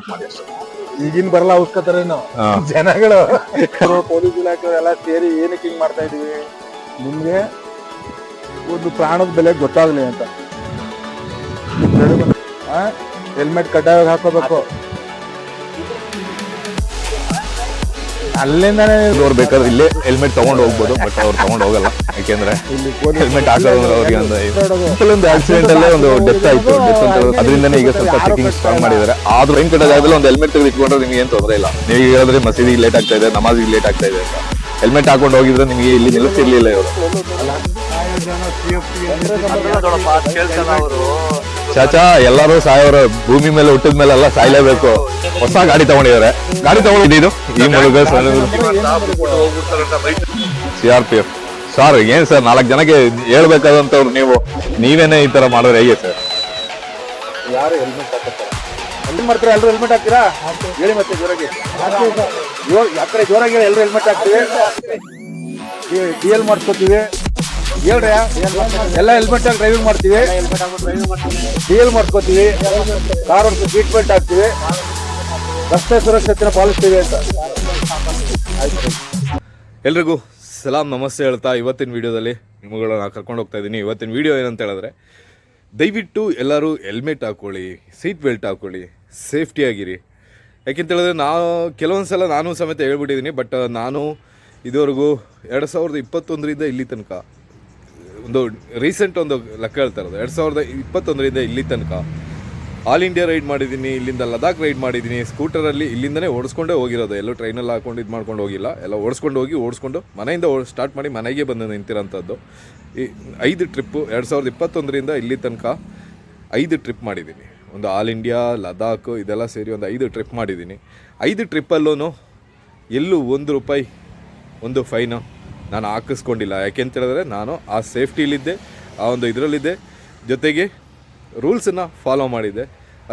Help ಮಾಡಿ ಅಷ್ಟೇ. ಈಗಿನ ಬರಲ್ಲ ಅವಶ್ಯಕತೆರೇನು ಜನಗಳು ಪೊಲೀಸ್ ಇಲಾಖೆ ಎಲ್ಲ ಸೇರಿ ಏನಕ್ಕೆ ಹಿಂಗ್ ಮಾಡ್ತಾ ಇದೀವಿ, ನಿಮ್ಗೆ ಒಂದು ಪ್ರಾಣದ ಬೆಲೆ ಗೊತ್ತಾಗ್ಲಿ ಅಂತ. ಹೆಲ್ಮೆಟ್ ಕಡ್ಡಾಯವಾಗಿ ಹಾಕೋಬೇಕು. ಅಲ್ಲಿಂದಾನೆ ಅವ್ರು ಬೇಕಾದ್ರೆ ಇಲ್ಲೇ ಹೆಲ್ಮೆಟ್ ತಗೊಂಡು ಹೋಗ್ಬೋದು, ಬಟ್ ಅವ್ರು ತಗೊಂಡು ಹೋಗಲ್ಲ. ಯಾಕೆಂದ್ರೆ ಹೆಲ್ಮೆಟ್ ಹಾಕೋದ್ರೆ ಅವ್ರಿಗೆ ಒಂದು ಆಕ್ಸಿಡೆಂಟ್ ಅಲ್ಲೇ ಒಂದು ಡೆತ್ ಆಯ್ತು. ಡೆತ್ ಅಂತ ಅದರಿಂದನೇ ಈಗ ಸ್ವಲ್ಪ ಚೆಕಿಂಗ್ ಸ್ಟ್ರಾಂಗ್ ಮಾಡಿದ್ದಾರೆ. ಆದ್ರೂ ರೈನ್ ಕಟ್ಟ ಜಾಗದಲ್ಲಿ ಒಂದು ಹೆಲ್ಮೆಟ್ ತೆಗೆದು ಇಟ್ಕೊಂಡ್ರೆ ನಿಮ್ಗೆ ಏನ್ ತೊಂದರೆ ಇಲ್ಲ. ನೀವು ಹೇಳಿದ್ರೆ ಮಸೀದಿಗೆ ಲೇಟ್ ಆಗ್ತಾ ಇದೆ, ನಮಾಜಿಗೆ ಲೇಟ್ ಆಗ್ತಾ ಇದೆ ಅಂತ ಹೆಲ್ಮೆಟ್ ಹಾಕೊಂಡು ಹೋಗಿದ್ರೆ ನಿಮಗೆ ಇಲ್ಲಿ ನಿಲ್ಲಿಸಿರ್ಲಿಲ್ಲ ಇವರು. ಚಾಚಾ ಎಲ್ಲರೂ ಸಾಯೋರು, ಭೂಮಿ ಮೇಲೆ ಹುಟ್ಟಿದ ಮೇಲೆ ಎಲ್ಲ ಸಾಯ್ಲೇಬೇಕು. ಹೊಸ ಗಾಡಿ ತಗೊಂಡಿದ್ದಾರೆ. ಗಾಡಿ ತಗೊಂಡಿದ್ದು ಈ ಮೂಲಕ CRPF. ಸರ್ ಏನ್ ಸರ್ 4 ಜನಕ್ಕೆ ಹೇಳ್ಬೇಕಾದಂತವ್ರು ನೀವೇನೆ ಈ ತರ ಮಾಡಿದ್ರೆ ಹೇಗೆ ಸರ್? ಯಾರು ಹೆಲ್ಮೆಟ್ ಹಾಕ್ತಾರೆ? ಎಲ್ಲಿ ಮಾಡ್ತೀರಾ? ಎಲ್ಲರೂ ಹೆಲ್ಮೆಟ್ ಹಾಕ್ತೀರಾ? ಹೇಳಿ ಮತ್ತೆ ಜೋರಾಗಿ. ಯಾಕಡೆ ಜೋರಾಗಿ ಹೇಳಿ. ಎಲ್ಲರೂ ಹೆಲ್ಮೆಟ್ ಹಾಕ್ತೀವಿ, DL ಮಾಡ್ಸ್ಕೊತೀವಿ. ಹೇಳ್ರಿ, ಎಲ್ಲ ಹೆಲ್ಮೆಟ್ ಹಾಕಿ ಡ್ರೈವಿಂಗ್ ಮಾಡ್ತೀವಿ, DL ಮಾಡ್ಸ್ಕೊತೀವಿ, ಕಾರ್ ಸೀಟ್ ಬೆಲ್ಟ್ ಹಾಕ್ತೀವಿ, ರಸ್ತೆ ಸುರಕ್ಷತೆನ ಪಾಲಿಸ್ತೀವಿ ಅಂತ. ಎಲ್ರಿಗೂ ಸಲಾಂ ನಮಸ್ತೆ ಹೇಳ್ತಾ ಇವತ್ತಿನ ವಿಡಿಯೋದಲ್ಲಿ ನಿಮ್ಮಗಳನ್ನ ಕರ್ಕೊಂಡು ಹೋಗ್ತಾ ಇದ್ದೀನಿ. ಇವತ್ತಿನ ವಿಡಿಯೋ ಏನಂತ ಹೇಳಿದ್ರೆ, ದಯವಿಟ್ಟು ಎಲ್ಲರೂ ಹೆಲ್ಮೆಟ್ ಹಾಕ್ಕೊಳ್ಳಿ, ಸೀಟ್ ಬೆಲ್ಟ್ ಹಾಕ್ಕೊಳ್ಳಿ, ಸೇಫ್ಟಿಯಾಗಿರಿ. ಯಾಕೆಂತ ಹೇಳಿದ್ರೆ ಕೆಲವೊಂದು ಸಲ ನಾನು ಸಮೇತ ಹೇಳ್ಬಿಟ್ಟಿದ್ದೀನಿ. ಬಟ್ ನಾನು ಇದುವರೆಗೂ 2021ರಿಂದ ಇಲ್ಲಿ ತನಕ ಒಂದು ರೀಸೆಂಟ್ ಒಂದು ಲೆಕ್ಕ ಹೇಳ್ತಾ ಇರೋದು, 2021ರಿಂದ ಇಲ್ಲಿ ತನಕ ಆಲ್ ಇಂಡಿಯಾ ರೈಡ್ ಮಾಡಿದ್ದೀನಿ, ಇಲ್ಲಿಂದ ಲದಾಖ್ ರೈಡ್ ಮಾಡಿದ್ದೀನಿ. ಸ್ಕೂಟರಲ್ಲಿ ಇಲ್ಲಿಂದನೇ ಓಡಿಸ್ಕೊಂಡೇ ಹೋಗಿರೋದು, ಎಲ್ಲೂ ಟ್ರೈನಲ್ಲಿ ಹಾಕೊಂಡು ಇದು ಮಾಡ್ಕೊಂಡು ಹೋಗಿಲ್ಲ. ಎಲ್ಲ ಓಡಿಸ್ಕೊಂಡು ಮನೆಯಿಂದ ಸ್ಟಾರ್ಟ್ ಮಾಡಿ ಮನೆಗೆ ಬಂದು ನಿಂತಿರೋಂಥದ್ದು. ಈ 5 ಟ್ರಿಪ್ಪು 2021ರಿಂದ ಇಲ್ಲಿ ತನಕ 5 ಟ್ರಿಪ್ ಮಾಡಿದ್ದೀನಿ. ಒಂದು ಆಲ್ ಇಂಡಿಯಾ, ಲದಾಖ್ ಇದೆಲ್ಲ ಸೇರಿ ಒಂದು 5 ಟ್ರಿಪ್ ಮಾಡಿದ್ದೀನಿ. 5 ಟ್ರಿಪ್ಪಲ್ಲೂ ಎಲ್ಲೂ ₹1 ಒಂದು ಫೈನು ನಾನು ಹಾಕಿಸ್ಕೊಂಡಿಲ್ಲ. ಯಾಕೆಂತೇಳಿದ್ರೆ ನಾನು ಆ ಸೇಫ್ಟಿಲಿದ್ದೆ, ಆ ಒಂದು ಇದರಲ್ಲಿದ್ದೆ, ಜೊತೆಗೆ ರೂಲ್ಸನ್ನು ಫಾಲೋ ಮಾಡಿದ್ದೆ,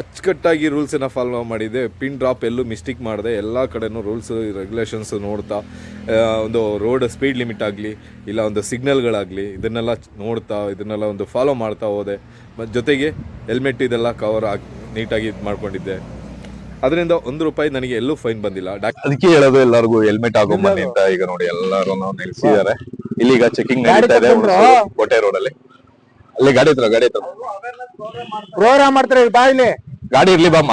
ಅಚ್ಚುಕಟ್ಟಾಗಿ ರೂಲ್ಸನ್ನು ಫಾಲೋ ಮಾಡಿದ್ದೆ. ಪಿನ್ ಡ್ರಾಪ್ ಎಲ್ಲೂ ಮಿಸ್ಟೇಕ್ ಮಾಡಿದೆ. ಎಲ್ಲ ಕಡೆನೂ ರೂಲ್ಸು ರೆಗ್ಯುಲೇಷನ್ಸು ನೋಡ್ತಾ, ಒಂದು ರೋಡ್ ಸ್ಪೀಡ್ ಲಿಮಿಟ್ ಆಗಲಿ ಇಲ್ಲ ಒಂದು ಸಿಗ್ನಲ್ಗಳಾಗಲಿ ಇದನ್ನೆಲ್ಲ ನೋಡ್ತಾ ಇದನ್ನೆಲ್ಲ ಒಂದು ಫಾಲೋ ಮಾಡ್ತಾ ಹೋದೆ. ಮತ್ತು ಜೊತೆಗೆ ಹೆಲ್ಮೆಟ್ ಇದೆಲ್ಲ ಕವರ್ ನೀಟಾಗಿ ಇದು ಮಾಡ್ಕೊಂಡಿದ್ದೆ. ಅದರಿಂದ ₹1 ನನಗೆ ಎಲ್ಲೂ ಫೈನ್ ಬಂದಿಲ್ಲ. ಅದಕ್ಕೆ ಹೇಳೋದು ಎಲ್ಲರಿಗೂ ಹೆಲ್ಮೆಟ್ ಹಾಕೊಂಬನ್ನಿ ಅಂತ. ಈಗ ನೋಡಿ ಎಲ್ಲರೂ ನಿಲ್ಸಿದ್ದಾರೆ. ಇಲ್ಲಿಗ ಚೆಕಿಂಗ್ ನಡೀತಾ ಇದೆ ಕೋಟೆ ರೋಡಲ್ಲಿ. ಅಲ್ಲಿ ಗಾಡಿ ಹತ್ರ ಪ್ರೋಗ್ರಾಮ್ ಮಾಡ್ತಾರೆ. ಬಾ ಇಲ್ಲಿ ಗಾಡಿ ಇರ್ಲಿ ಬಾಮ್ಮ.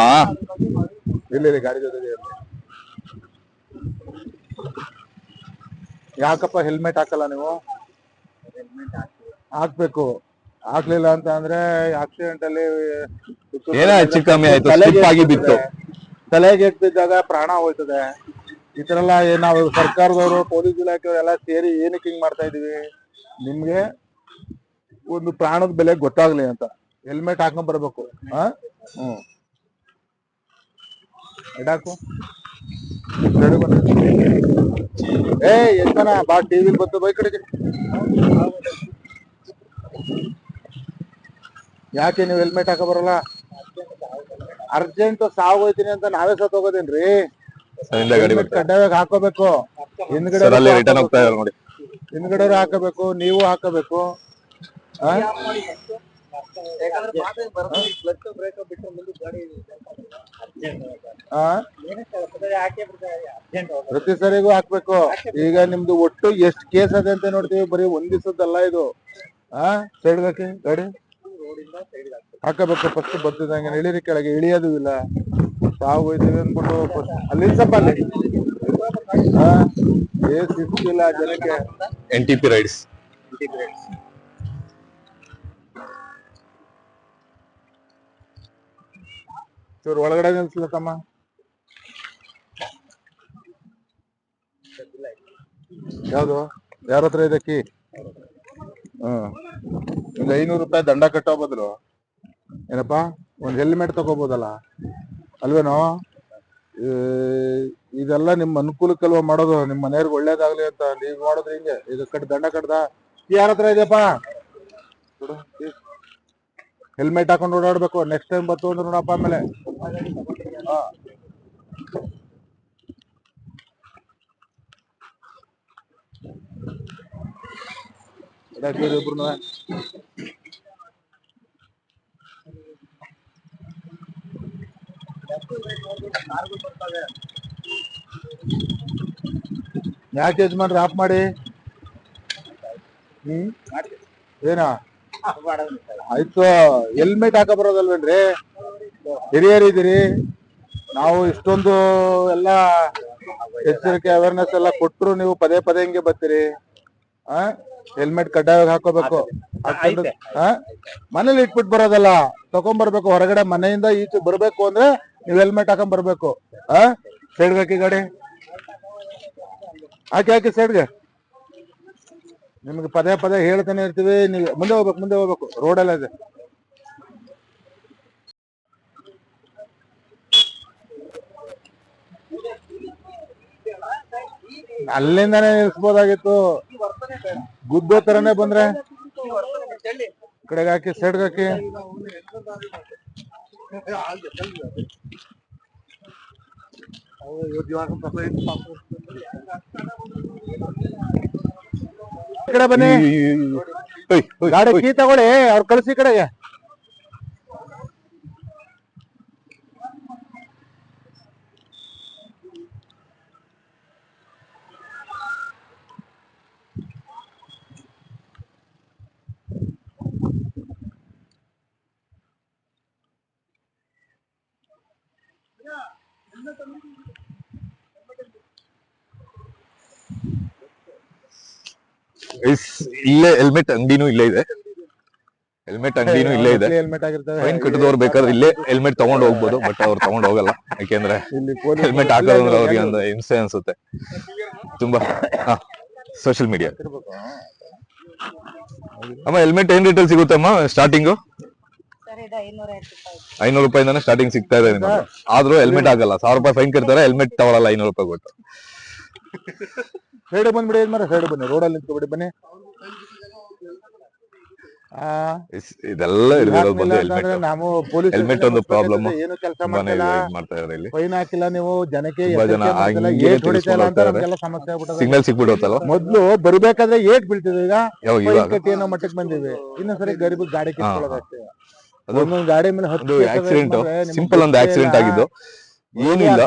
ಇಲ್ಲಿ ಗಾಡಿ ಜೊತೆಗೆ ಯಾಕಪ್ಪ ಹೆಲ್ಮೆಟ್ ಹಾಕಲ್ಲ ನೀವು? ಹಾಕ್ಬೇಕು. ಹಾಕ್ಲಿಲ್ಲ ಅಂತ ಅಂದ್ರೆ ಆಕ್ಸಿಡೆಂಟ್ ಅಲ್ಲಿ ಏನೋ ಹೆಚ್ಚು ಕಮ್ಮಿ ಆಯ್ತು, ಸ್ಲಿಪ್ ಆಗಿ ಬಿತ್ತು, ತಲೆಗೆ ಬಿದ್ದಾಗ ಪ್ರಾಣ ಹೋಯ್ತದೆ. ಈ ತರ ಎಲ್ಲ ನಾವು ಸರ್ಕಾರದವರು, ಪೊಲೀಸ್ ಇಲಾಖೆಯವರು ಎಲ್ಲ ಸೇರಿ ಏನಕ್ಕೆ ಹಿಂಗ್ ಮಾಡ್ತಾ ಇದೀವಿ, ನಿಮ್ಗೆ ಒಂದು ಪ್ರಾಣದ ಬೆಲೆ ಗೊತ್ತಾಗ್ಲಿ ಅಂತ ಹೆಲ್ಮೆಟ್ ಹಾಕೊಂಡ್ ಬರ್ಬೇಕು. ಎಡಾಕು ಎಷ್ಟನ ಬಾ ಟಿವಿ ಬಂತು ಬೈ ಕಡೆಗೆ. ಯಾಕೆ ನೀವು ಹೆಲ್ಮೆಟ್ ಹಾಕ ಬರಲ್ಲ? ಅರ್ಜೆಂಟ್ ಸಾವು ಹೋಯ್ತೀನಿ ಅಂತ ನಾವೇ ಸತ್ ಹೋಗೋದೇನ್ರಿ? ಕಡ್ಡಾಯವಾಗಿ ಹಾಕೋಬೇಕು. ಹಿಂದ್ಗಡೆ ಹಾಕಬೇಕು, ನೀವು ಹಾಕಬೇಕು. ಪ್ರತಿ ಸರಿಗೂ ಹಾಕ್ಬೇಕು. ಈಗ ನಿಮ್ದು ಒಟ್ಟು ಎಷ್ಟು ಕೇಸ್ ಅದೆ ಅಂತ ನೋಡ್ತೀವಿ. ಬರೀ ಒಂದ್ ದಿವಸದ್ದಲ್ಲ ಇದು. ಸೈಡ್ ಹಾಕಿ ಗಾಡಿ ಹಾಕಬೇಕು. ಫಸ್ಟ್ ಬರ್ತಿದಂಗೆ ಇಳಿರಿ, ಕೆಳಗೆ ಇಳಿಯೋದು ಇಲ್ಲ. ಸಾವು ಹೋಯ್ತೀವಿ ಅಂದ್ಬಿಟ್ಟು ಅಲ್ಲಿ ಸ್ವಲ್ಪ ಅಲ್ಲಿ ಶಿಸ್ತಿಲ್ಲ ಜನಕ್ಕೆ. NTP ರೈಡ್ಸ್ ಚೂರು ಒಳಗಡೆ ನಿಲ್ಸಲ್ಲ ತಮ್ಮ. ಯಾವ್ದು ಯಾರ ಹತ್ರ ಇದೆ ಕೀ? ಒಂದು ₹500 ದಂಡ ಕಟ್ಟೋ ಬದಲು ಏನಪ್ಪಾ ಒಂದ್ ಹೆಲ್ಮೆಟ್ ತಗೋಬೋದಲ್ಲ, ಅಲ್ವೇನೋ? ಇದೆಲ್ಲ ನಿಮ್ ಅನುಕೂಲಕ್ಕಲ್ವ ಮಾಡೋದು, ನಿಮ್ ಮನೆಯವ್ರಿಗೆ ಒಳ್ಳೇದಾಗ್ಲಿ ಅಂತ ನೀವ್ ಮಾಡೋದು. ಹಿಂಗೆ ಇದು ದಂಡ ಕಟ್ಟದ ಯಾರ ಹತ್ರ ಇದೆಯಪ್ಪ? ಹೆಲ್ಮೆಟ್ ಹಾಕೊಂಡು ಓಡಾಡ್ಬೇಕು. ನೆಕ್ಸ್ಟ್ ಟೈಮ್ ಬತ್ತು ಅಂದ್ರೆ ನೋಡಪ್ಪ ಆಮೇಲೆ. ಇಬ್ರು ಯಾಕೆ ಯಜಮಾನ್ರಿ ಆಫ್ ಮಾಡಿ ಏನಾ ಆಯ್ತು ಹೆಲ್ಮೆಟ್ ಹಾಕ ಬರೋದಲ್ವೇನ್ರಿ ಹಿರಿಯರಿದ್ದೀರಿ ನಾವು ಇಷ್ಟೊಂದು ಎಲ್ಲ ಎಚ್ಚರಿಕೆ ಅವೇರ್ನೆಸ್ ಎಲ್ಲ ಕೊಟ್ಟರು ನೀವು ಪದೇ ಪದೇ ಹಿಂಗೆ ಬರ್ತೀರಿ ಹೆಲ್ಮೆಟ್ ಕಡ್ಡಾಯವಾಗಿ ಹಾಕೋಬೇಕು ಮನೇಲಿ ಇಟ್ಬಿಟ್ಟು ಬರೋದಲ್ಲ ತಗೊಂಡ್ಬರ್ಬೇಕು ಹೊರಗಡೆ ಮನೆಯಿಂದ ಈಚೆ ಬರ್ಬೇಕು ಅಂದ್ರೆ ನೀವು ಹೆಲ್ಮೆಟ್ ಹಾಕೊಂಡ್ ಬರ್ಬೇಕು ಸೈಡ್ಗೆ ಹಾಕಿ ಗಾಡಿ ಹಾಕಿ ಸೈಡ್ಗೆ ನಿಮ್ಗೆ ಪದೇ ಪದೇ ಹೇಳ್ತಾನೆ ಇರ್ತೀವಿ ನೀವು ಮುಂದೆ ಹೋಗ್ಬೇಕು ರೋಡೆಲ್ಲ ಇದೆ ಅಲ್ಲಿಂದಾನೇ ನಿಲ್ಸ್ಬೋದಾಗಿತ್ತು ಗುದ್ದೋ ತರನೇ ಬಂದ್ರೆ ಕಡೆಗೆ ಹಾಕಿ ಸೈಡ್ಗೆ ಹಾಕಿ ಕಡೆ ಬನ್ನಿ ಗಾಡಿ ಕೀ ತಗೊಳ್ಳಿ ಅವ್ರು ಕಳಿಸಿ ಕಡೆಗೆ ಇಲ್ಲೇ ಹೆಲ್ಮೆಟ್ ಅಂಗಡಿನೂ ಇಲ್ಲೇ ಇದೆ ಹೆಲ್ಮೆಟ್ ಆಗಿರ್ತವೆ ಫೈನ್ ಕಟ್ಟಿದವ್ರು ಬೇಕಾದ್ರೆ ಇಲ್ಲೇ ಹೆಲ್ಮೆಟ್ ತಗೊಂಡ್ ಹೋಗ್ಬೋದು ಬಟ್ ಅವ್ರು ತಗೊಂಡ್ ಹೋಗಲ್ಲ ಯಾಕೆಂದ್ರೆ ಹೆಲ್ಮೆಟ್ ಹಾಕೋದಂದ್ರೆ ಅವ್ರಿಗೆ ಒಂದು ಹಿಂಸೆ ಅನ್ಸುತ್ತೆ ತುಂಬಾ ಸೋಷಿಯಲ್ ಮೀಡಿಯಾ ಅಮ್ಮ ಹೆಲ್ಮೆಟ್ ಏನ್ ರೇಟಲ್ಲಿ ಸಿಗುತ್ತಮ್ಮ ಸ್ಟಾರ್ಟಿಂಗು 500 ರೂಪಾಯಿಂದಾನೆ ಸ್ಟಾರ್ಟಿಂಗ್ ಸಿಗ್ತಾ ಇದೆ ನಿಮ್ಗೆ ಆದ್ರೂ ಹೆಲ್ಮೆಟ್ ಆಗಲ್ಲ 1000 ರೂಪಾಯಿ ಫೈನ್ ಕಟ್ತಾರೆ ಹೆಲ್ಮೆಟ್ ತಗೊಳಲ್ಲ 500 ರೂಪಾಯಿ ಕೊಟ್ಟು ಸೈಡ್ ಬಂದ್ಬಿಡಿ ಸೈಡ್ ಬನ್ನಿ ರೋಡಲ್ಲಿ ನಿಂತ್ಕೊಬಿಡಿ ಬನ್ನಿ ಇದೆಲ್ಲ ನಾವು ಪೊಲೀಸ್ ಹೆಲ್ಮೆಟ್ ಒಂದು ಪ್ರಾಬ್ಲಮ್ ಏನು ಕೆಲಸ ಮಾಡ್ತಾ ಇದ್ದಾರೆ ಇಲ್ಲಿ ಫೈನ್ ಹಾಕಿಲ್ಲ ನೀವು ಜನಕ್ಕೆ ಸಮಸ್ಯೆ ಆಗ್ಬಿಟ್ಟದ ಸಿಗ್ನಲ್ ಸಿಕ್ಬಿಡುತ್ತಲ್ಲ ಮೊದ್ಲು ಬರ್ಬೇಕಾದ್ರೆ ಏಟ್ ಬೀಳ್ತಿದೆ ಈಗ ಕಟ್ಟಿ ಅನ್ನೋ ಮಟ್ಟಕ್ಕೆ ಬಂದಿದೆ ಇನ್ನೊಂದ್ಸರಿ ಗರೀಬ್ ಗಾಡಿ ಕಿತ್ಕೊಳ್ಳೋದಷ್ಟೇ ಒಂದೊಂದು ಗಾಡಿ ಮೇಲೆ ಆಕ್ಸಿಡೆಂಟ್ ಸಿಂಪಲ್ ಒಂದು ಆಕ್ಸಿಡೆಂಟ್ ಆಗಿದ್ದು ಏನಿಲ್ಲ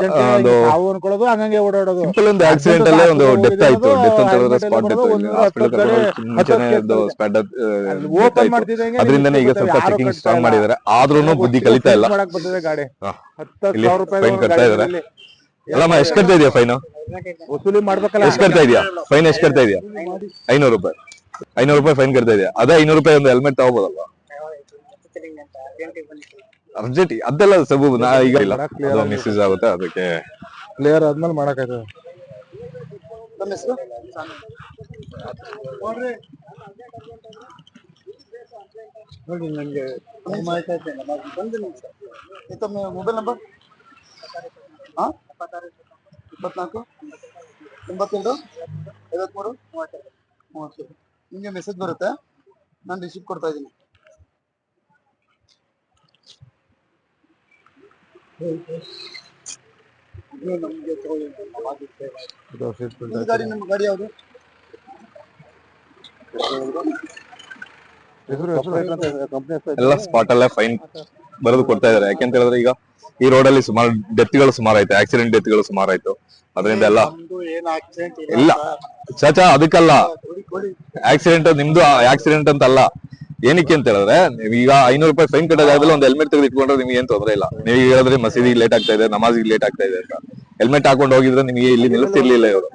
ನಾವು ಅನ್ಕೊಳ್ಳೋದು ಹಂಗಂಗೆ ಓಡಾಡೋದು ಸಿಂಪಲ್ ಒಂದು ಆಕ್ಸಿಡೆಂಟ್ ಅಲ್ಲೇ ಒಂದು ಡೆತ್ ಆಯ್ತು ಡೆತ್ ಅಂತ ಹೇಳಿದ್ರೆ ಸ್ಪಾಟ್ ಡೆತ್ ಓಪನ್ ಮಾಡ್ತಿದ್ದಂಗೆ ಅದರಿಂದನೇ ಈಗ ಸ್ವಲ್ಪ ಚೆಕಿಂಗ್ ಸ್ಟ್ರಾಂಗ್ ಮಾಡಿದ್ದಾರೆ ಆದ್ರೂ ಬುದ್ಧಿ ಕಲಿತಾ ಇಲ್ಲ ಮಾಡಕ್ ಬಂದಿದೆ ಗಾಡಿ ಫೈನ್ ಕಟ್ತಾ ಇದಾರೆ ಅಲ್ಲಮ್ಮ ಎಷ್ಟ್ ಕಟ್ತಾ ಇದೆಯಾ ಫೈನ್ ವಸೂಲಿ ಮಾಡ್ಬೇಕಲ್ಲ ಎಷ್ಟ್ ಕಟ್ತಾ ಇದೆಯಾ ಫೈನ್ ಎಷ್ಟ್ ಕಟ್ತಾ ಇದೆಯಾ 500 ರೂಪಾಯಿ 500 ರೂಪಾಯಿ ಫೈನ್ ಕಟ್ತಾ ಇದೆಯಾ ಅದೇ 500 ರೂಪಾಯಿ ಒಂದು ಹೆಲ್ಮೆಟ್ ತಗೋಬೋದಲ್ವಾ ಅರ್ಜೆಂಟ್ ಅದೆಲ್ಲ ಸಬು ಈಗ ಇಲ್ಲ ಮಿಸ್ಯೂಸ್ ಆಗುತ್ತೆ ಅದಕ್ಕೆ ಕ್ಲಿಯರ್ ಆದ್ಮೇಲೆ ಮಾಡಕ್ಕಾಯ್ತದೆ ನಮ್ಮ ಹೆಸರು ನೋಡಿ ನನಗೆ ಟೈಮ್ ಆಯ್ತಾ ಇದೆ ಒಂದು ನಿಮಿಷ ತಮ್ಮ ಮೊಬೈಲ್ ನಂಬರ್ 24 82 53 30 ನಿಮಗೆ ಮೆಸೇಜ್ ಬರುತ್ತೆ ನಾನು ರಿಸೀವ್ ಕೊಡ್ತಾ ಇದ್ದೀನಿ ನಮ್ಮ ಗಾಡಿ ಯಾವುದು ಎಲ್ಲ ಸ್ಪಾಟ್ ಅಲ್ಲೇ ಫೈನ್ ಬರೆದು ಕೊಡ್ತಾ ಇದಾರೆ ಯಾಕೆಂತ ಹೇಳಿದ್ರೆ ಈಗ ಈ ರೋಡ್ ಅಲ್ಲಿ ಸುಮಾರು ಡೆತ್ಗಳು ಸುಮಾರು ಆಯ್ತು ಆಕ್ಸಿಡೆಂಟ್ ಡೆತ್ಗಳು ಸುಮಾರು ಆಯ್ತು ಅದರಿಂದ ಎಲ್ಲ ಇಲ್ಲ ಚಾಚಾ ಅದಕ್ಕಲ್ಲ ಆಕ್ಸಿಡೆಂಟ್ ನಿಮ್ದು ಆಕ್ಸಿಡೆಂಟ್ ಅಂತ ಅಲ್ಲ ಏನಕ್ಕೆ ಅಂತ ಹೇಳಿದ್ರೆ ಈಗ 500 ರೂಪಾಯಿ ಫೈನ್ ಕಟ್ಟೋದಾಗಲ್ಲ ಒಂದು ಹೆಲ್ಮೆಟ್ ತೆಗೆದು ಇಟ್ಕೊಂಡ್ರೆ ನಿಮ್ಗೆ ಏನ್ ತೊಂದ್ರೆ ಇಲ್ಲ ನೀವು ಹೇಳಿದ್ರೆ ಮಸೀದಿ ಲೇಟ್ ಆಗ್ತಾ ಇದೆ ನಮಾಜಿಗೆ ಲೇಟ್ ಆಗ್ತಾ ಇದೆ ಅಂತ ಹೆಲ್ಮೆಟ್ ಹಾಕೊಂಡು ಹೋಗಿದ್ರೆ ನಿಮಗೆ ಇಲ್ಲಿ ನಿಲ್ಲಿಸ್ತಿರ್ಲಿಲ್ಲ ಇವರು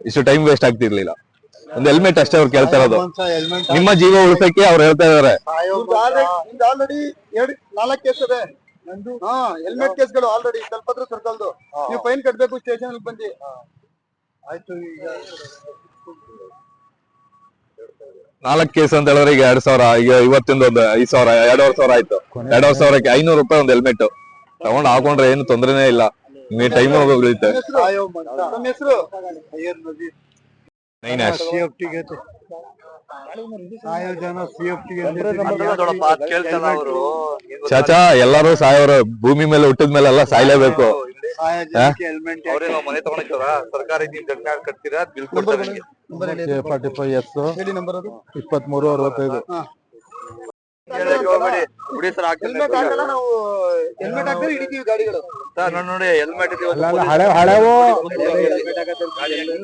ಇಷ್ಟು ಟೈಮ್ ವೇಸ್ಟ್ ಆಗ್ತಿರ್ಲಿಲ್ಲ ಒಂದು ಹೆಲ್ಮೆಟ್ ಅಷ್ಟೇ ಅವ್ರು ಕೇಳ್ತಾ ಇರೋದು ನಿಮ್ಮ ಜೀವ ಉಳಿಸಕ್ಕೆ ಅವ್ರು ಹೇಳ್ತಾ ಇದಾರೆ ಆಲ್ರೆಡಿ 4 ಕೇಸ್ ಇದೆ ಹೆಲ್ಮೆಟ್ ಕೇಸ್ಗಳು ಆಲ್ರೆಡಿ ಕಲ್ಪತ್ರ ಸರ್ಕಲ್ದು ನೀವು ಫೈನ್ ಕಟ್ಟಬೇಕು ಸ್ಟೇಷನ್ ಬಂದು ಆಯ್ತು ಈಗ 4 ಕೇಸ್ ಅಂತ ಹೇಳಿದ್ರೆ ಈಗ 2000 ಈಗ ಇವತ್ತಿಂದ ಒಂದು 5000 2,500 ಆಯ್ತು 2,500ಕ್ಕೆ 500 ರೂಪಾಯಿ ಒಂದು ಹೆಲ್ಮೆಟ್ ತಗೊಂಡ್ ಹಾಕೊಂಡ್ರೆ ಏನು ತೊಂದ್ರೆನೇ ಇಲ್ಲ ನಿಮಗೆ ಟೈಮ್ ಹೋಗುತ್ತೆ ನಮ್ಮ ಹೆಸರು ಚಾಚಾ ಎಲ್ಲಾರು ಸಾಯೋರು ಭೂಮಿ ಮೇಲೆ ಹುಟ್ಟಿದ ಮೇಲೆ ಎಲ್ಲ ಸಾಯ್ಲೇಬೇಕು ಮನೆ ತಗೊಂಡಿದ್ದಾರ ಸರ್ಕಾರಿ ಕಟ್ತೀರಾ ಬಿಲ್ ಕೊಡ್ತಾರೆ 45 23 65 ಹೋಗ್ಬೇಡಿ ಬಿಡಿ ಸರ್ ಹೆಲ್ಮೆಟ್ ಹಾಕಲ್ಲ ನಾವು ಹೆಲ್ಮೆಟ್ ಹಾಕಿದ್ರೆ ಹಿಡಿತೀವಿ ಗಾಡಿಗಳು ಸರ್ ನೋಡಿ ಹೆಲ್ಮೆಟ್ ಹಳೆವು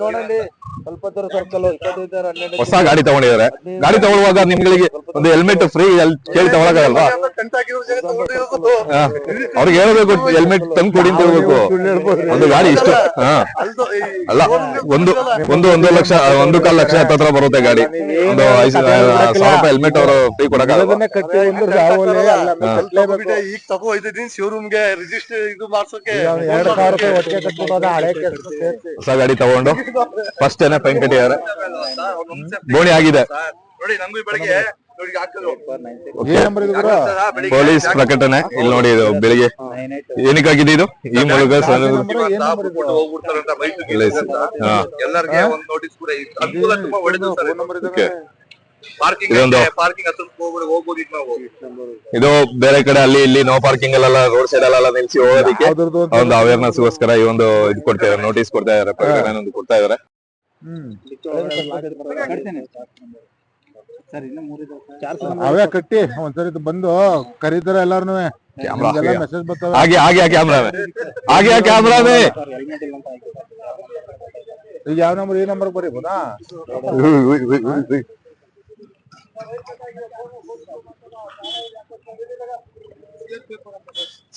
ನೋಡಲ್ಲಿ ಸ್ವಲ್ಪ ದೂರ ಸರ್ಕಲ್ 25 ಹೊಸ ಗಾಡಿ ತಗೊಂಡಿದ್ದಾರೆ. ಗಾಡಿ ತಗೊಳ್ಳುವಾಗ ನಿಮ್ಗಳಿಗೆ ಒಂದು ಹೆಲ್ಮೆಟ್ ಫ್ರೀ ಕೇಳಿ ತಗೊಳಕಾಗಲ್ವಾ? ಅವ್ರಿಗೆ ಹೇಳ್ಬೇಕು ಹೆಲ್ಮೆಟ್ ತಂದು ಕೊಡಿ ಅಂತ ಹೇಳ್ಬೇಕು. ಒಂದು ಗಾಡಿ ಇಷ್ಟು ಅಲ್ಲ ಒಂದು ಲಕ್ಷ 1.25 ಲಕ್ಷ ಹತ್ರ ಬರುತ್ತೆ ಗಾಡಿ. ಒಂದು 5,000 ರೂಪಾಯಿ ಹೆಲ್ಮೆಟ್ ಅವರು ಫ್ರೀ ಕೊಡಕ್ಕಾಗಲ್ಲ. ಈಗ ತಗೋ ಹೋಯ್ತಿದ್ದೀನಿ ಶೋರೂಮ್ಗೆ ರಿಜಿಸ್ಟರ್ ಇದು ಮಾಡ್ಸೋಕೆ 2,000 ರೂಪಾಯಿ ಒಟ್ಟಿಗೆ ಕಟ್ಬಿಟ್ಟು ಹಳೆ ಹೊಸ ಗಾಡಿ ತಗೊಂಡು ಫಸ್ಟ್ ಏನೇ ಪೈನ್ ಕಟ್ಟಿದ್ದಾರೆ, ಬೋಣಿ ಆಗಿದೆ. ನೋಡಿ ನಮ್ಗೂ ಬೆಳಗ್ಗೆ ನೋಡಿ ಹಾಕಿದ್ರು ಪೊಲೀಸ್ ಪ್ರಕಟಣೆ ಇಲ್ಲಿ ನೋಡಿ. ಇದು ಬೆಳಿಗ್ಗೆ ಏನಕ್ಕಾಗಿದೆ ಇದು? ಈ ಮೂಲಕ ಹೋಗ್ಬಿಡ್ತಾರಂತ ಬೈಕ್ ಎಲ್ಲರಿಗೆ ಒಂದು ನೋಟಿಸ್ ಕೂಡ ಅನುಕೂಲ ತುಂಬಾ ಒಳ್ಳೇದು ಸರ್. ಪಾರ್ಕಿಂಗ್ ಹತ್ರ ಹೋಗ್ಬೋದಿತ್ತು ನಾವು. ಇದು ಬೇರೆ ಕಡೆ ಅಲ್ಲಿ ಇಲ್ಲಿ ನೋ ಪಾರ್ಕಿಂಗ್ ಅಲ್ಲೆಲ್ಲ ರೋಡ್ ಸೈಡ್ ಅಲ್ಲೆಲ್ಲ ನಿಲ್ಸಿ ಹೋಗೋದಕ್ಕೆ ಒಂದು ಅವೇರ್ನೆಸ್ ಗೋಸ್ಕರ ಈ ಒಂದು ಇದು ಕೊಡ್ತಾ ಇದಾರೆ, ನೋಟಿಸ್ ಕೊಡ್ತಾ ಇದಾರೆ, ಪ್ರಕಟಣೆ ಒಂದು ಕೊಡ್ತಾ ಇದಾರೆ. ಅವೇ ಕಟ್ಟಿ ಒಂದ್ಸರಿ ಬಂದು ಕರೀತಾರೆ ಎಲ್ಲಾರು ಮೆಸೇಜ್ ಬರ್ತಾವೆ. ಆगे ಕ್ಯಾಮ್ರಾವೇ ಈಗ ಯಾವ ನಂಬರ್ ಈ ನಂಬರ್ ಬರೀಬೋದಾ?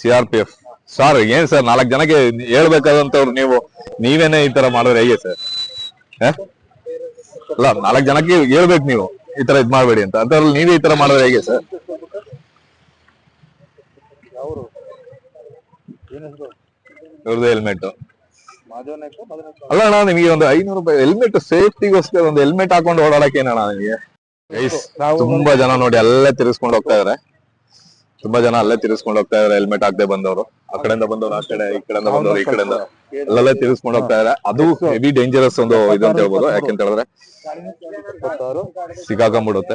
CRPF ಸರ್ ಏನ್ ಸರ್ 4 ಜನಕ್ಕೆ ಹೇಳ್ಬೇಕಾದಂತವ್ರು ನೀವೇನೆ ಈ ತರ ಮಾಡಿದ್ರೆ ಹೇಗೆ ಸರ್? ಅಲ್ಲ 4 ಜನಕ್ಕೆ ಹೇಳ್ಬೇಕು ನೀವು ಈ ತರ ಇದ್ ಮಾಡ್ಬೇಡಿ ಅಂತ, ಅದ್ರಲ್ಲಿ ನೀವೇ ಈ ತರ ಮಾಡಿದ್ರೆ ಹೇಗೆ ಸರ್? ಇವ್ರದ್ದು ಹೆಲ್ಮೆಟ್ ಅಲ್ಲ ಅಣ್ಣ, ನಿಮಗೆ ಒಂದು 500 ರೂಪಾಯಿ ಹೆಲ್ಮೆಟ್ ಸೇಫ್ಟಿಗೋಸ್ಕರ ಒಂದು ಹೆಲ್ಮೆಟ್ ಹಾಕೊಂಡು ಓಡಾಡಕ್ಕೆ ಏನಣ್ಣ ನಿಮಗೆ? ತುಂಬಾ ಜನ ನೋಡಿ ಅಲ್ಲೇ ತಿರ್ಸ್ಕೊಂಡು ಹೋಗ್ತಾ ಇದಾರೆ. ತುಂಬಾ ಜನ ಅಲ್ಲೇ ತಿರ್ಸ್ಕೊಂಡು ಹೋಗ್ತಾ ಇದಾರೆ ಹೆಲ್ಮೆಟ್ ಹಾಕದೆ ಬಂದವರು. ಆ ಕಡೆಯಿಂದ ಬಂದವರು ಆ ಕಡೆ, ಈ ಕಡೆಯಿಂದ ಬಂದವರು ಈ ಕಡೆಯಿಂದ ಅಲ್ಲೇ ತಿರ್ಸ್ಕೊಂಡು ಹೋಗ್ತಾ ಇದಾರೆ. ಅದು ಹೆವಿ ಡೇಂಜರಸ್ ಒಂದು ಇದು ಅಂತ ಹೇಳ್ಬೋದು. ಯಾಕೆಂತ ಹೇಳಿದ್ರೆ ಸಿಕ್ಕಾಕೊಂಡ್ಬಿಡುತ್ತೆ.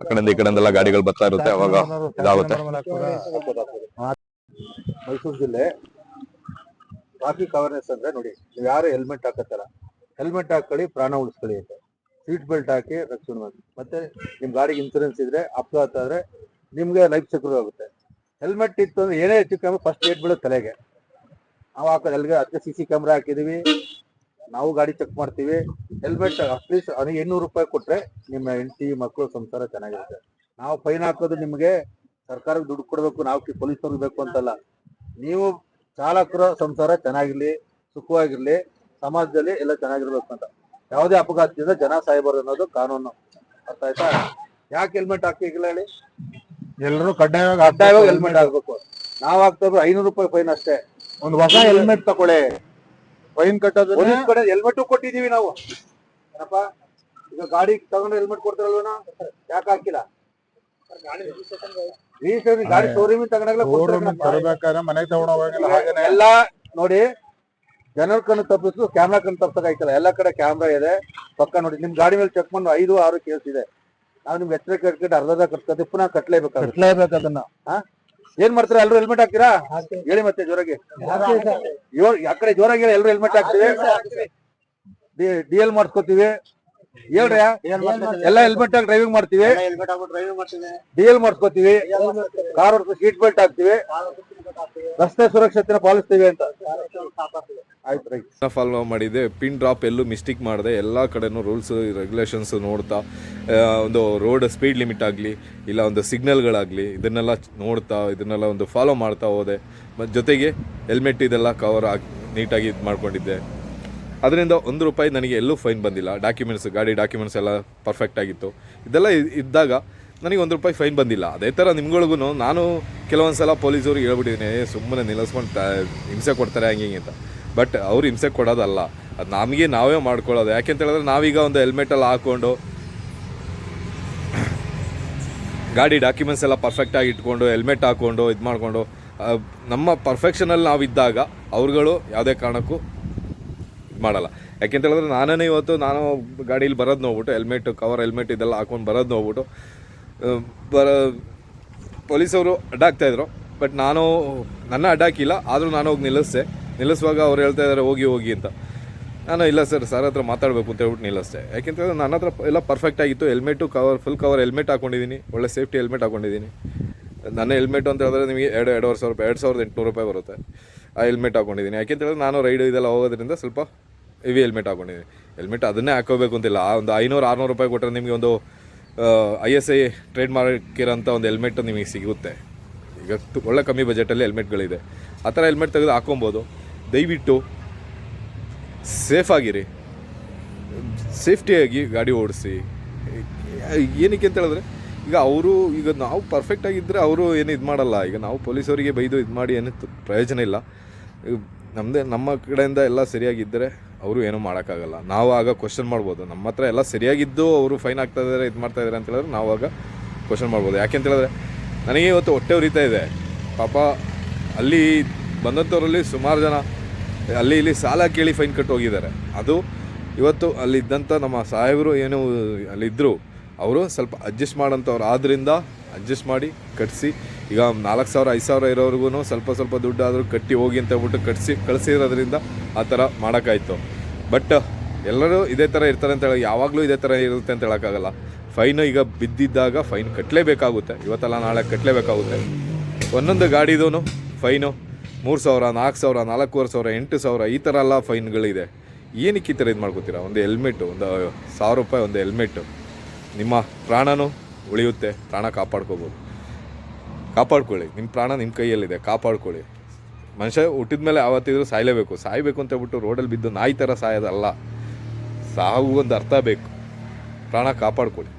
ಆ ಕಡೆಯಿಂದ ಈ ಕಡೆಯಿಂದೆಲ್ಲ ಗಾಡಿಗಳು ಬರ್ತಾ ಇರುತ್ತೆ, ಅವಾಗ ಇದಾಗುತ್ತೆ. ಮೈಸೂರು ಜಿಲ್ಲೆ ಟ್ರಾಫಿಕ್ ಅವೇರ್ನೆಸ್ ಅಂದ್ರೆ ನೋಡಿ, ನೀವು ಯಾರು ಹೆಲ್ಮೆಟ್ ಹಾಕತ್ತಾರ ಹೆಲ್ಮೆಟ್ ಹಾಕೊಳ್ಳಿ, ಪ್ರಾಣ ಉಳಿಸ್ಕೊಳ್ಳಿ ಅಂತ. ಸೀಟ್ ಬೆಲ್ಟ್ ಹಾಕಿ ರಕ್ಷಣೆ ಮಾಡಿ. ಮತ್ತೆ ನಿಮ್ ಗಾಡಿಗೆ ಇನ್ಸೂರೆನ್ಸ್ ಇದ್ರೆ ಅಪಘಾತ ಆದ್ರೆ ನಿಮ್ಗೆ ಲೈಫ್ ಸೆಕ್ಯೂರ್ ಆಗುತ್ತೆ. ಹೆಲ್ಮೆಟ್ ಇತ್ತು ಅಂದ್ರೆ ಏನೇ ಹೆಚ್ಚು ಕಮ್ಮಿ ಫಸ್ಟ್ ಏಟ್ ಬೀಳೋದು ತಲೆಗೆ. ನಾವು ಹಾಕೋದು ಎಲ್ಲಿಗೆ ಅದಕ್ಕೆ CC ಕ್ಯಾಮ್ರಾ ಹಾಕಿದೀವಿ, ನಾವು ಗಾಡಿ ಚೆಕ್ ಮಾಡ್ತೀವಿ. ಹೆಲ್ಮೆಟ್ ಅಟ್ಲೀಸ್ಟ್ 800 ರೂಪಾಯಿ ಕೊಟ್ರೆ ನಿಮ್ಮ ಹೆಂಡತಿ ಮಕ್ಕಳು ಸಂಸಾರ ಚೆನ್ನಾಗಿರುತ್ತೆ. ನಾವು ಫೈನ್ ಹಾಕೋದು ನಿಮ್ಗೆ ಸರ್ಕಾರಕ್ಕೆ ದುಡ್ಡು ಕೊಡ್ಬೇಕು, ನಾವು ಪೊಲೀಸವ್ರಿಗೆ ಬೇಕು ಅಂತಲ್ಲ. ನೀವು ಚಾಲಕರ ಸಂಸಾರ ಚೆನ್ನಾಗಿರ್ಲಿ, ಸುಖವಾಗಿರ್ಲಿ, ಸಮಾಜದಲ್ಲಿ ಎಲ್ಲ ಚೆನ್ನಾಗಿರ್ಬೇಕು ಅಂತ. ಯಾವುದೇ ಅಪಘಾತದಿಂದ ಜನ ಸಾಯಬಾರ್ದು ಅನ್ನೋದು ಕಾನೂನು. ಅರ್ಥ ಆಯ್ತಾ? ಯಾಕೆ ಹೆಲ್ಮೆಟ್ ಹಾಕಿಲ್ಲ ಹೇಳಿ? ಎಲ್ಲರೂ ಕಡ್ಡಾಯವಾಗಿ ಹೆಲ್ಮೆಟ್ ಹಾಕ್ಬೇಕು. ನಾವ್ ಹಾಕ್ತಾ 500 ರೂಪಾಯಿ ಫೈನ್ ಅಷ್ಟೇ. ಒಂದು ಹೊಸ ಹೆಲ್ಮೆಟ್ ತಗೊಳ್ಳಿ, ಫೈನ್ ಕಟ್ಟೋದು ಹೆಲ್ಮೆಟ್ ಕೊಟ್ಟಿದೀವಿ ನಾವು. ಏನಪ್ಪ ಈಗ ಗಾಡಿ ತಗೊಂಡು ಹೆಲ್ಮೆಟ್ ಕೊಡ್ತಾರಲ್ವನ, ಯಾಕೆ ಹಾಕಿಲ್ಲ? ಗಾಡಿ ಶೋರೂಮ್ ತಗೊಂಡಾಗ್ಲೇ ಮನೆಗೆ ತಗೊಂಡೋಗಲ್ಲ. ಎಲ್ಲ ನೋಡಿ, ಜನರ ಕಣ್ಣು ತಪ್ಪಿಸು ಕ್ಯಾಮ್ರಾ ಕಣ್ಣು ತಪ್ಪಿಸಕ್ಕಾಯ್ತಲ್ಲ. ಎಲ್ಲ ಕಡೆ ಕ್ಯಾಮ್ರಾ ಇದೆ ಪಕ್ಕ ನೋಡಿ. ನಿಮ್ ಗಾಡಿ ಮೇಲೆ ಚೆಕ್ ಮಾಡಿ 5-6 ಕೇಸ್ ಇದೆ. ನಾವು ನಿಮ್ಗೆ ಎಚ್ಚರಿಕೆ ಕಟ್ಕೊಂಡು ಅರ್ಧದ ಕಟ್ಕೊತೀವಿ, ಪುನಃ ಕಟ್ಲೇಬೇಕು ಅದನ್ನ. ಏನ್ ಮಾಡ್ತೀರಾ? ಎಲ್ರು ಹೆಲ್ಮೆಟ್ ಹಾಕ್ತೀರಾ? ಹೇಳಿ ಮತ್ತೆ ಜೋರಾಗಿ. ಆ ಕಡೆ ಜೋರಾಗಿ ಹೇಳಿ. ಎಲ್ರು ಹೆಲ್ಮೆಟ್ ಹಾಕ್ತೀವಿ, DL ಮಾಡಿಸ್ಕೊತೀವಿ. ಹೇಳ್ರಿ, ಎಲ್ಲ ಹೆಲ್ಮೆಟ್ ಹಾಕಿ ಡ್ರೈವಿಂಗ್ ಮಾಡ್ತೀವಿ, DL ಮಾಡಿಸ್ಕೊತೀವಿ, ಕಾರ್ ಸೀಟ್ ಬೆಲ್ಟ್ ಹಾಕ್ತಿವಿ, ರಸ್ತೆ ಸುರಕ್ಷತೆನ ಪಾಲಿಸ್ತೀವಿ ಅಂತ. ಆಯ್ತು, ರೈಟ್. ಫಾಲೋ ಮಾಡಿದೆ. ಪಿನ್ ಡ್ರಾಪ್ ಎಲ್ಲೂ ಮಿಸ್ಟೇಕ್ ಮಾಡಿದೆ. ಎಲ್ಲ ಕಡೆನೂ ರೂಲ್ಸ್ ರೆಗ್ಯುಲೇಷನ್ಸ್ ನೋಡ್ತಾ, ಒಂದು ರೋಡ್ ಸ್ಪೀಡ್ ಲಿಮಿಟ್ ಆಗಲಿ ಇಲ್ಲ ಒಂದು ಸಿಗ್ನಲ್ಗಳಾಗಲಿ ಇದನ್ನೆಲ್ಲ ನೋಡ್ತಾ ಇದನ್ನೆಲ್ಲ ಒಂದು ಫಾಲೋ ಮಾಡ್ತಾ ಹೋದೆ. ಮತ್ತು ಜೊತೆಗೆ ಹೆಲ್ಮೆಟ್ ಇದೆಲ್ಲ ಕವರ್ ಆಗಿ ನೀಟಾಗಿ ಇದು ಮಾಡ್ಕೊಂಡಿದ್ದೆ. ಅದರಿಂದ 1 ರೂಪಾಯಿ ನನಗೆ ಎಲ್ಲೂ ಫೈನ್ ಬಂದಿಲ್ಲ. ಗಾಡಿ ಡಾಕ್ಯುಮೆಂಟ್ಸ್ ಎಲ್ಲ ಪರ್ಫೆಕ್ಟ್ ಆಗಿತ್ತು. ಇದೆಲ್ಲ ಇದ್ದಾಗ ನನಗೆ 1 ರೂಪಾಯಿ ಫೈನ್ ಬಂದಿಲ್ಲ. ಅದೇ ಥರ ನಿಮ್ಗಳಿಗೂ ನಾನು ಕೆಲವೊಂದು ಸಲ ಪೊಲೀಸವ್ರಿಗೆ ಹೇಳ್ಬಿಟ್ಟಿದ್ದೀನಿ, ಸುಮ್ಮನೆ ನಿಲ್ಲಿಸ್ಕೊಂಡು ಹಿಂಸೆ ಕೊಡ್ತಾರೆ ಹಂಗೆ ಹಿಂಗೆ ಅಂತ. ಬಟ್ ಅವ್ರು ಹಿಂಸೆ ಕೊಡೋದಲ್ಲ, ಅದು ನಮಗೆ ನಾವೇ ಮಾಡ್ಕೊಳ್ಳೋದು. ಯಾಕೆಂತ ಹೇಳಿದ್ರೆ ನಾವೀಗ ಒಂದು ಹೆಲ್ಮೆಟೆಲ್ಲ ಹಾಕ್ಕೊಂಡು ಗಾಡಿ ಡಾಕ್ಯುಮೆಂಟ್ಸ್ ಎಲ್ಲ ಪರ್ಫೆಕ್ಟಾಗಿ ಇಟ್ಕೊಂಡು ಹೆಲ್ಮೆಟ್ ಹಾಕ್ಕೊಂಡು ಇದು ಮಾಡಿಕೊಂಡು ನಮ್ಮ ಪರ್ಫೆಕ್ಷನಲ್ಲಿ ನಾವಿದ್ದಾಗ ಅವ್ರುಗಳು ಯಾವುದೇ ಕಾರಣಕ್ಕೂ ಇದು ಮಾಡಲ್ಲ. ಯಾಕೆಂತ ಹೇಳಿದ್ರೆ ನಾನೇ ಇವತ್ತು ನಾನು ಗಾಡೀಲಿ ಬರೋದು ನೋಡ್ಬಿಟ್ಟು ಹೆಲ್ಮೆಟ್ ಇದೆಲ್ಲ ಹಾಕ್ಕೊಂಡು ಬರೋದು ನೋಡ್ಬಿಟ್ಟು ಪೊಲೀಸವರು ಅಡ್ಡಾಕ್ತಾಯಿದ್ರು. ಬಟ್ ನನ್ನ ಅಡ್ಡಾಕಿಲ್ಲ, ಆದರೂ ನಾನು ಹೋಗಿ ನಿಲ್ಲಿಸುವಾಗ ಅವ್ರು ಹೇಳ್ತಾ ಇದ್ದಾರೆ ಹೋಗಿ ಅಂತ. ನಾನು ಇಲ್ಲ ಸರ್ ಹತ್ರ ಮಾತಾಡಬೇಕು ಅಂತ ಹೇಳ್ಬಿಟ್ಟು ನಿಲ್ಲಷ್ಟೇ. ಯಾಕೆಂತಂದರೆ ನನ್ನ ಹತ್ರ ಎಲ್ಲ ಪರ್ಫೆಕ್ಟ್ ಆಗಿತ್ತು. ಹೆಲ್ಮೆಟು ಫುಲ್ ಕವರ್ ಹೆಲ್ಮೆಟ್ ಹಾಕೊಂಡಿದ್ದೀನಿ, ಒಳ್ಳೆ ಸೇಫ್ಟಿ ಹೆಲ್ಮೆಟ್ ಹಾಕೊಂಡಿದ್ದೀನಿ. ನನ್ನ ಹೆಲ್ಮೆಟ್ ಅಂತ ಹೇಳಿದ್ರೆ ನಿಮಗೆ 2,800 ರೂಪಾಯಿ ಬರುತ್ತೆ. ಆ ಹೆಲ್ಮೆಟ್ ಹಾಕೊಂಡಿದ್ದೀನಿ. ಯಾಕೆಂತ ಹೇಳಿದ್ರೆ ನಾನು ರೈಡ್ ಇದೆಲ್ಲ ಹೋಗೋದ್ರಿಂದ ಸ್ವಲ್ಪ ಹೆವಿ ಹೆಲ್ಮೆಟ್ ಹಾಕೊಂಡಿದ್ದೀನಿ. ಹೆಲ್ಮೆಟ್ ಅದನ್ನೇ ಹಾಕೋಬೇಕು ಅಂತಿಲ್ಲ. ಒಂದು 500-600 ರೂಪಾಯಿ ಕೊಟ್ಟರೆ ನಿಮಗೆ ಒಂದು ISI ಟ್ರೇಡ್ ಮಾಡಿರೋಂಥ ಒಂದು ಹೆಲ್ಮೆಟ್ ನಿಮಗೆ ಸಿಗುತ್ತೆ. ಈಗ ಒಳ್ಳೆ ಕಮ್ಮಿ ಬಜೆಟಲ್ಲಿ ಹೆಲ್ಮೆಟ್ಗಳಿದೆ. ಆ ಥರ ಹೆಲ್ಮೆಟ್ ತೆಗೆದು ಹಾಕೊಬೋದು. ದಯವಿಟ್ಟು ಸೇಫಾಗಿರಿ, ಸೇಫ್ಟಿಯಾಗಿ ಗಾಡಿ ಓಡಿಸಿ. ಏನಕ್ಕೆ ಅಂತ ಹೇಳಿದ್ರೆ ಈಗ ನಾವು ಪರ್ಫೆಕ್ಟಾಗಿದ್ದರೆ ಅವರು ಏನು ಇದು ಮಾಡಲ್ಲ. ಈಗ ನಾವು ಪೊಲೀಸವರಿಗೆ ಬೈದು ಇದು ಮಾಡಿ ಏನು ಪ್ರಯೋಜನ ಇಲ್ಲ. ನಮ್ಮ ಕಡೆಯಿಂದ ಎಲ್ಲ ಸರಿಯಾಗಿದ್ದರೆ ಅವರು ಏನೂ ಮಾಡೋಕ್ಕಾಗಲ್ಲ. ನಾವು ಆಗ ಕ್ವಶನ್ ಮಾಡ್ಬೋದು. ನಮ್ಮ ಹತ್ರ ಎಲ್ಲ ಸರಿಯಾಗಿದ್ದು ಅವರು ಫೈನ್ ಆಗ್ತಾಯಿದ್ದಾರೆ, ಇದು ಮಾಡ್ತಾಯಿದ್ದಾರೆ ಅಂತ ಹೇಳಿದ್ರೆ ನಾವು ಆಗ ಕ್ವಶನ್ ಮಾಡ್ಬೋದು. ಯಾಕೆಂತ ಹೇಳಿದ್ರೆ ನನಗೆ ಇವತ್ತು ಹೊಟ್ಟೆ ಉರಿತಾ ಇದೆ. ಪಾಪ ಅಲ್ಲಿ ಬಂದಂಥವರಲ್ಲಿ ಸುಮಾರು ಜನ ಅಲ್ಲಿ ಇಲ್ಲಿ ಸಾಲ ಕೇಳಿ ಫೈನ್ ಕಟ್ಟು ಹೋಗಿದ್ದಾರೆ. ಅದು ಇವತ್ತು ಅಲ್ಲಿದ್ದಂಥ ನಮ್ಮ ಸಾಹೇಬರು ಏನು ಅಲ್ಲಿದ್ದರು, ಅವರು ಸ್ವಲ್ಪ ಅಡ್ಜಸ್ಟ್ ಮಾಡೋಂಥವ್ರು ಆದ್ದರಿಂದ ಅಡ್ಜಸ್ಟ್ ಮಾಡಿ ಕಟ್ಟಿಸಿ. ಈಗ 4,000-5,000 ಇರೋರ್ಗು ಸ್ವಲ್ಪ ದುಡ್ಡಾದರೂ ಕಟ್ಟಿ ಹೋಗಿ ಅಂತ ಹೇಳ್ಬಿಟ್ಟು ಕಳಿಸಿರೋದ್ರಿಂದ ಆ ಥರ ಮಾಡೋಕ್ಕಾಯ್ತು. ಬಟ್ ಎಲ್ಲರೂ ಇದೇ ಥರ ಇರ್ತಾರೆ ಅಂತ ಹೇಳಿ ಯಾವಾಗಲೂ ಇದೇ ಥರ ಇರುತ್ತೆ ಅಂತ ಹೇಳೋಕ್ಕಾಗಲ್ಲ. ಫೈನು ಈಗ ಬಿದ್ದಿದ್ದಾಗ ಫೈನ್ ಕಟ್ಟಲೇಬೇಕಾಗುತ್ತೆ. ಇವತ್ತೆಲ್ಲ ನಾಳೆ ಕಟ್ಟಲೇಬೇಕಾಗುತ್ತೆ. ಒಂದೊಂದು ಗಾಡಿದೂ ಫೈನು 3,000, 4,000, 4,500, 8,000 ಈ ಥರ ಎಲ್ಲ ಫೈನ್ಗಳಿದೆ. ಏನಕ್ಕೆ ಈ ಥರ ಇದು ಮಾಡ್ಕೋತೀರಾ? ಒಂದು ಹೆಲ್ಮೆಟ್ಟು, ಒಂದು 1,000 ರೂಪಾಯಿ ಒಂದು ಹೆಲ್ಮೆಟ್ಟು, ನಿಮ್ಮ ಪ್ರಾಣನೂ ಉಳಿಯುತ್ತೆ. ಪ್ರಾಣ ಕಾಪಾಡ್ಕೊಳ್ಳಿ. ನಿಮ್ಮ ಪ್ರಾಣ ನಿಮ್ಮ ಕೈಯಲ್ಲಿದೆ, ಕಾಪಾಡ್ಕೊಳ್ಳಿ. ಮನುಷ್ಯ ಹುಟ್ಟಿದ ಮೇಲೆ ಯಾವತ್ತಿದ್ರೂ ಸಾಯಬೇಕು ಅಂತ ಹೇಳ್ಬಿಟ್ಟು ರೋಡಲ್ಲಿ ಬಿದ್ದು ನಾಯಿ ಥರ ಸಾಯೋದಲ್ಲ. ಸಾವು ಒಂದು ಅರ್ಥ ಬೇಕು. ಪ್ರಾಣ ಕಾಪಾಡ್ಕೊಳ್ಳಿ.